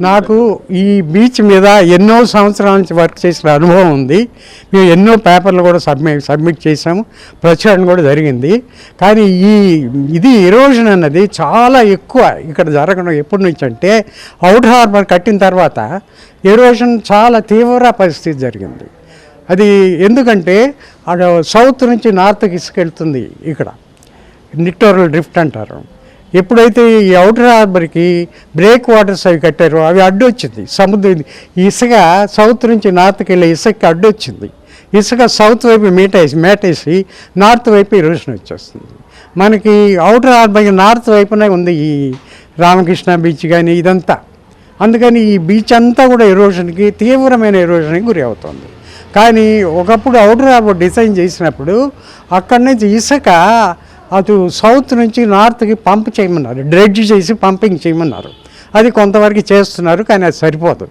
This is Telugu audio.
నాకు ఈ బీచ్ మీద ఎన్నో సంవత్సరాల నుంచి వర్క్ చేసిన అనుభవం ఉంది. మేము ఎన్నో పేపర్లు కూడా సబ్మిట్ చేసాము, ప్రచురణ కూడా జరిగింది. కానీ ఇది ఎరోజన్ అన్నది చాలా ఎక్కువ ఇక్కడ జరగడం ఎప్పటి నుంచి అంటే అవుటర్ హార్బర్ కట్టిన తర్వాత ఎరోజన్ చాలా తీవ్ర పరిస్థితి జరిగింది. అది ఎందుకంటే అక్కడ సౌత్ నుంచి నార్త్కి ఇసుకెళ్తుంది. ఇక్కడ లిట్టోరల్ డ్రిఫ్ట్ అంటారు. ఎప్పుడైతే ఈ అవుటర్ హార్బర్కి బ్రేక్ వాటర్స్ అవి కట్టారో అవి అడ్డొచ్చింది. సముద్రం ఇసుక సౌత్ నుంచి నార్త్కి వెళ్ళే ఇసుకకి అడ్డొచ్చింది. ఇసుక సౌత్ వైపు మేటేసి నార్త్ వైపు ఎరోషన్ వచ్చేస్తుంది. మనకి అవుటర్ హార్బర్కి నార్త్ వైపునే ఉంది ఈ రామకృష్ణ బీచ్ కానీ ఇదంతా. అందుకని ఈ బీచ్ అంతా కూడా ఎరోషన్కి తీవ్రమైన ఎరోషన్కి గురి అవుతుంది. కానీ ఒకప్పుడు అవుటర్ హార్బర్ డిజైన్ చేసినప్పుడు అక్కడి నుంచి ఇసుక అటు సౌత్ నుంచి నార్త్కి పంప్ చేయమన్నారు, డ్రెడ్జ్ చేసి పంపింగ్ చేయమన్నారు. అది కొంతవరకు చేస్తున్నారు, కానీ అది సరిపోదు.